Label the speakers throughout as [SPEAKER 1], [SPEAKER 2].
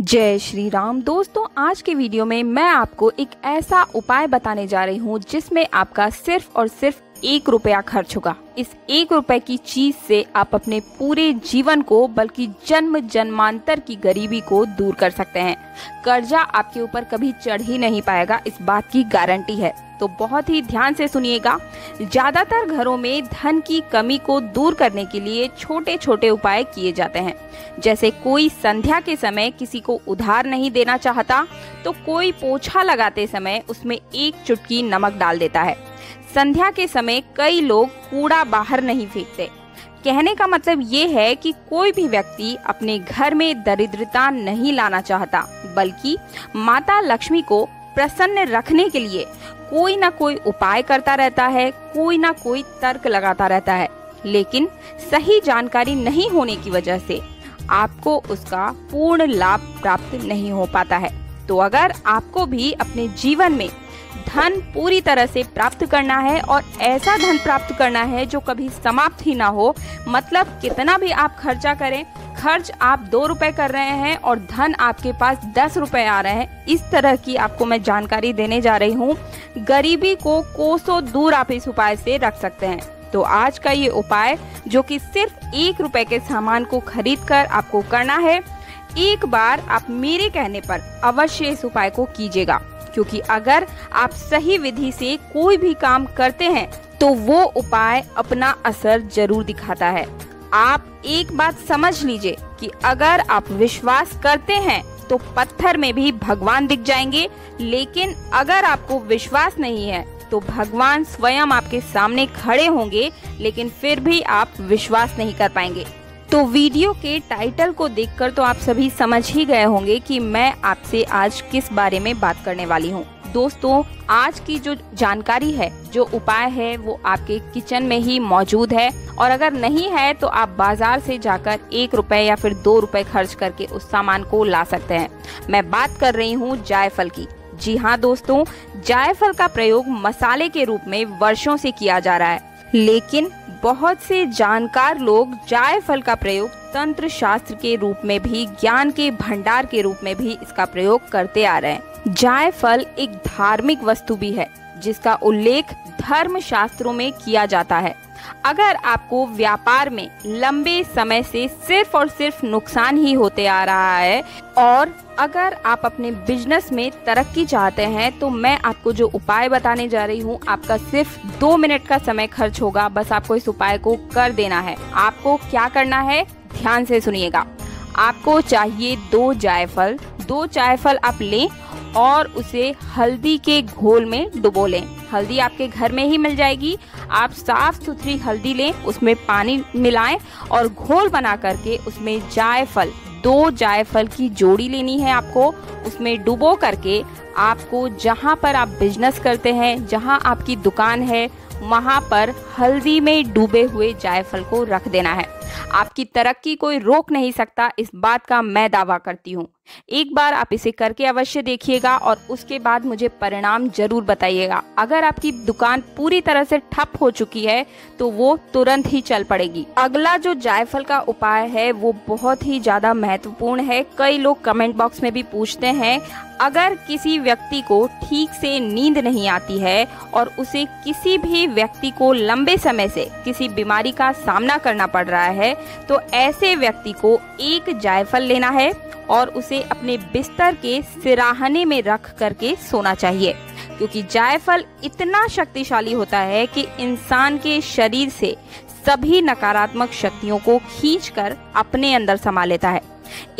[SPEAKER 1] जय श्री राम। दोस्तों, आज के वीडियो में मैं आपको एक ऐसा उपाय बताने जा रही हूँ जिसमें आपका सिर्फ और सिर्फ 1 रुपया खर्च होगा। इस 1 रुपए की चीज से आप अपने पूरे जीवन को बल्कि जन्म जन्मांतर की गरीबी को दूर कर सकते हैं। कर्जा आपके ऊपर कभी चढ़ ही नहीं पाएगा, इस बात की गारंटी है। तो बहुत ही ध्यान से सुनिएगा। ज्यादातर घरों में धन की कमी को दूर करने के लिए छोटे छोटे उपाय किए जाते हैं। जैसे कोई संध्या के समय किसी को उधार नहीं देना चाहता तो कोई पोछा लगाते समय उसमें 1 चुटकी नमक डाल देता है। संध्या के समय कई लोग कूड़ा बाहर नहीं फेंकते। कहने का मतलब ये है कि कोई भी व्यक्ति अपने घर में दरिद्रता नहीं लाना चाहता, बल्कि माता लक्ष्मी को प्रसन्न रखने के लिए कोई ना कोई उपाय करता रहता है, कोई ना कोई तर्क लगाता रहता है। लेकिन सही जानकारी नहीं होने की वजह से आपको उसका पूर्ण लाभ प्राप्त नहीं हो पाता है। तो अगर आपको भी अपने जीवन में धन पूरी तरह से प्राप्त करना है और ऐसा धन प्राप्त करना है जो कभी समाप्त ही ना हो, मतलब कितना भी आप खर्चा करें, खर्च आप 2 रुपए कर रहे हैं और धन आपके पास 10 रुपए आ रहे हैं, इस तरह की आपको मैं जानकारी देने जा रही हूँ। गरीबी को कोसों दूर आप इस उपाय से रख सकते हैं। तो आज का ये उपाय जो कि सिर्फ 1 रुपए के सामान को खरीद कर आपको करना है, एक बार आप मेरे कहने पर अवश्य इस उपाय को कीजिएगा, क्योंकि अगर आप सही विधि से कोई भी काम करते हैं तो वो उपाय अपना असर जरूर दिखाता है। आप एक बात समझ लीजिए कि अगर आप विश्वास करते हैं तो पत्थर में भी भगवान दिख जाएंगे, लेकिन अगर आपको विश्वास नहीं है तो भगवान स्वयं आपके सामने खड़े होंगे, लेकिन फिर भी आप विश्वास नहीं कर पाएंगे। तो वीडियो के टाइटल को देखकर तो आप सभी समझ ही गए होंगे कि मैं आपसे आज किस बारे में बात करने वाली हूँ। दोस्तों, आज की जो जानकारी है, जो उपाय है, वो आपके किचन में ही मौजूद है, और अगर नहीं है तो आप बाजार से जाकर 1 रुपए या फिर 2 रुपए खर्च करके उस सामान को ला सकते हैं। मैं बात कर रही हूँ जायफल की। जी हाँ दोस्तों, जायफल का प्रयोग मसाले के रूप में वर्षों से किया जा रहा है, लेकिन बहुत से जानकार लोग जायफल का प्रयोग तंत्र शास्त्र के रूप में भी, ज्ञान के भंडार के रूप में भी इसका प्रयोग करते आ रहे हैं। जायफल एक धार्मिक वस्तु भी है जिसका उल्लेख धर्म शास्त्रों में किया जाता है। अगर आपको व्यापार में लंबे समय से सिर्फ और सिर्फ नुकसान ही होते आ रहा है और अगर आप अपने बिजनेस में तरक्की चाहते हैं, तो मैं आपको जो उपाय बताने जा रही हूँ, आपका सिर्फ 2 मिनट का समय खर्च होगा। बस आपको इस उपाय को कर देना है। आपको क्या करना है, ध्यान से सुनिएगा। आपको चाहिए 2 जायफल। 2 जायफल आप लें और उसे हल्दी के घोल में डुबो लें। हल्दी आपके घर में ही मिल जाएगी। आप साफ सुथरी हल्दी लें, उसमें पानी मिलाएं और घोल बना करके उसमें जायफल, 2 जायफल की जोड़ी लेनी है आपको। उसमें डुबो करके आपको जहां पर आप बिजनेस करते हैं, जहां आपकी दुकान है, वहां पर हल्दी में डूबे हुए जायफल को रख देना है। आपकी तरक्की कोई रोक नहीं सकता, इस बात का मैं दावा करती हूँ। एक बार आप इसे करके अवश्य देखिएगा और उसके बाद मुझे परिणाम जरूर बताइएगा। अगर आपकी दुकान पूरी तरह से ठप हो चुकी है तो वो तुरंत ही चल पड़ेगी। अगला जो जायफल का उपाय है वो बहुत ही ज्यादा महत्वपूर्ण है। कई लोग कमेंट बॉक्स में भी पूछते हैं, अगर किसी व्यक्ति को ठीक से नींद नहीं आती है और उसे किसी भी व्यक्ति को लंबे समय से किसी बीमारी का सामना करना पड़ रहा है, तो ऐसे व्यक्ति को 1 जायफल लेना है और उसे अपने बिस्तर के सिराहने में रख करके सोना चाहिए, क्योंकि जायफल इतना शक्तिशाली होता है कि इंसान के शरीर से सभी नकारात्मक शक्तियों को खींचकर अपने अंदर समा लेता है।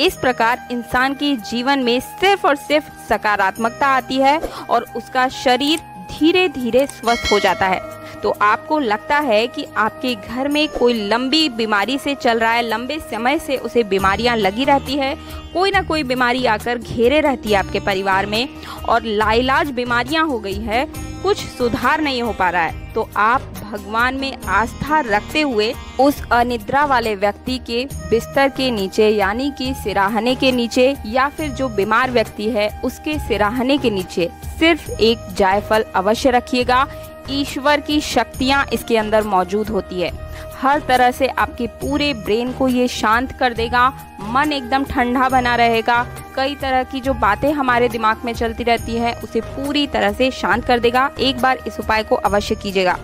[SPEAKER 1] इस प्रकार इंसान के जीवन में सिर्फ और सिर्फ सकारात्मकता आती है और उसका शरीर धीरे धीरे स्वस्थ हो जाता है। तो आपको लगता है कि आपके घर में कोई लंबी बीमारी से चल रहा है, लंबे समय से उसे बीमारियां लगी रहती है, कोई ना कोई बीमारी आकर घेरे रहती है आपके परिवार में और लाइलाज बीमारियां हो गई है, कुछ सुधार नहीं हो पा रहा है, तो आप भगवान में आस्था रखते हुए उस अनिद्रा वाले व्यक्ति के बिस्तर के नीचे, यानी कि सिराहने के नीचे, या फिर जो बीमार व्यक्ति है उसके सिराहने के नीचे सिर्फ 1 जायफल अवश्य रखिएगा। ईश्वर की शक्तियाँ इसके अंदर मौजूद होती है। हर तरह से आपके पूरे ब्रेन को ये शांत कर देगा, मन एकदम ठंडा बना रहेगा, कई तरह की जो बातें हमारे दिमाग में चलती रहती है उसे पूरी तरह से शांत कर देगा। एक बार इस उपाय को अवश्य कीजिएगा।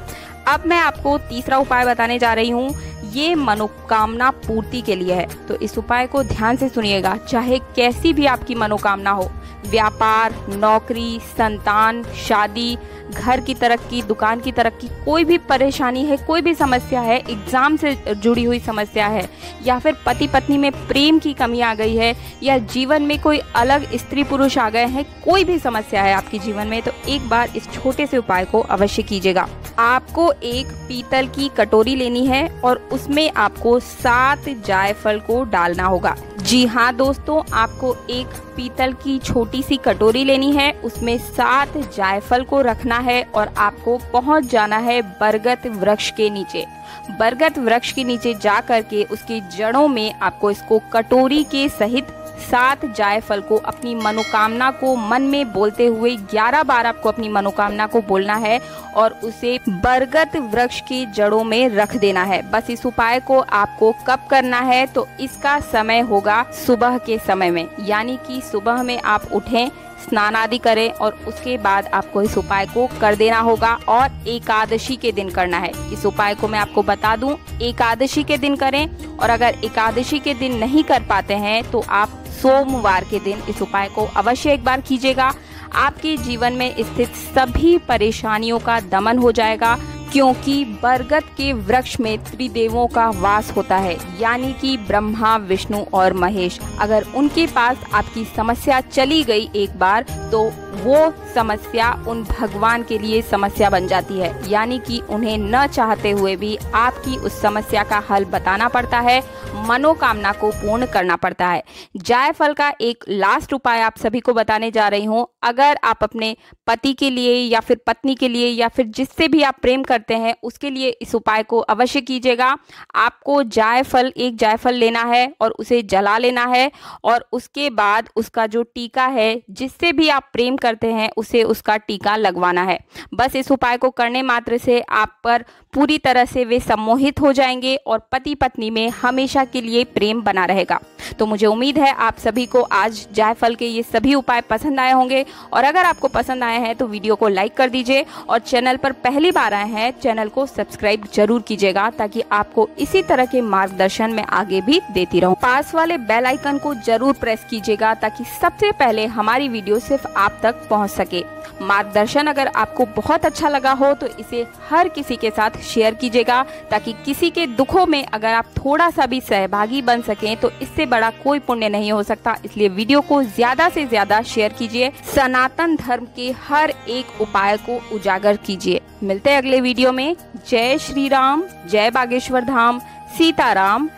[SPEAKER 1] अब मैं आपको तीसरा उपाय बताने जा रही हूँ। ये मनोकामना पूर्ति के लिए है, तो इस उपाय को ध्यान से सुनिएगा। चाहे कैसी भी आपकी मनोकामना हो, व्यापार, नौकरी, संतान, शादी, घर की तरक्की, दुकान की तरक्की, कोई भी परेशानी है, कोई भी समस्या है, एग्जाम से जुड़ी हुई समस्या है, या फिर पति पत्नी में प्रेम की कमी आ गई है, या जीवन में कोई अलग स्त्री पुरुष आ गए हैं, कोई भी समस्या है आपके जीवन में, तो एक बार इस छोटे से उपाय को अवश्य कीजिएगा। आपको एक पीतल की कटोरी लेनी है और उसमें आपको 7 जायफल को डालना होगा। जी हाँ दोस्तों, आपको एक पीतल की छोटी सी कटोरी लेनी है, उसमें 7 जायफल को रखना है और आपको पहुंच जाना है बरगद वृक्ष के नीचे। बरगद वृक्ष के नीचे जा करके उसकी जड़ों में आपको इसको कटोरी के सहित 7 जायफल को अपनी मनोकामना को मन में बोलते हुए 11 बार आपको अपनी मनोकामना को बोलना है और उसे बरगद वृक्ष की जड़ों में रख देना है। बस इस उपाय को आपको कब करना है, तो इसका समय होगा सुबह के समय में, यानी कि सुबह में आप उठें, स्नान आदि करें और उसके बाद आपको इस उपाय को कर देना होगा। और एकादशी के दिन करना है। इस उपाय को मैं आपको बता दूं, एकादशी के दिन करें, और अगर एकादशी के दिन नहीं कर पाते हैं तो आप सोमवार के दिन इस उपाय को अवश्य एक बार कीजिएगा। आपके जीवन में स्थित सभी परेशानियों का दमन हो जाएगा, क्योंकि बरगद के वृक्ष में त्रिदेवों का वास होता है, यानी कि ब्रह्मा, विष्णु और महेश। अगर उनके पास आपकी समस्या चली गई एक बार, तो वो समस्या उन भगवान के लिए समस्या बन जाती है, यानी कि उन्हें न चाहते हुए भी आपकी उस समस्या का हल बताना पड़ता है, मनोकामना को पूर्ण करना पड़ता है। जायफल का एक लास्ट उपाय आप सभी को बताने जा रही हूँ। अगर आप अपने पति के लिए या फिर पत्नी के लिए या फिर जिससे भी आप प्रेम करते हैं उसके लिए इस उपाय को अवश्य कीजिएगा। आपको एक जायफल लेना है और उसे जला लेना है, और उसके बाद उसका जो टीका है, जिससे भी आप प्रेम करते हैं उसे उसका टीका लगवाना है। बस इस उपाय को करने मात्र से आप पर पूरी तरह से वे सम्मोहित हो जाएंगे और पति पत्नी में हमेशा के लिए प्रेम बना रहेगा। तो मुझे उम्मीद है आप सभी को आज जायफल के ये सभी उपाय पसंद आए होंगे, और अगर आपको पसंद आए हैं तो वीडियो को लाइक कर दीजिए, और चैनल पर पहली बार आए हैं चैनल को सब्सक्राइब जरूर कीजिएगा, ताकि आपको इसी तरह के मार्गदर्शन में आगे भी देती रहूं। पास वाले बेल आइकन को जरूर प्रेस कीजिएगा, ताकि सबसे पहले हमारी वीडियो सिर्फ आप तक पहुंच सके। मार्गदर्शन अगर आपको बहुत अच्छा लगा हो तो इसे हर किसी के साथ शेयर कीजिएगा, ताकि किसी के दुखों में अगर आप थोड़ा सा भी सहभागी बन सकें तो इससे बड़ा कोई पुण्य नहीं हो सकता। इसलिए वीडियो को ज्यादा से ज्यादा शेयर कीजिए, सनातन धर्म के हर एक उपाय को उजागर कीजिए। मिलते हैं अगले वीडियो में। जय श्री राम, जय बागेश्वर धाम, सीताराम।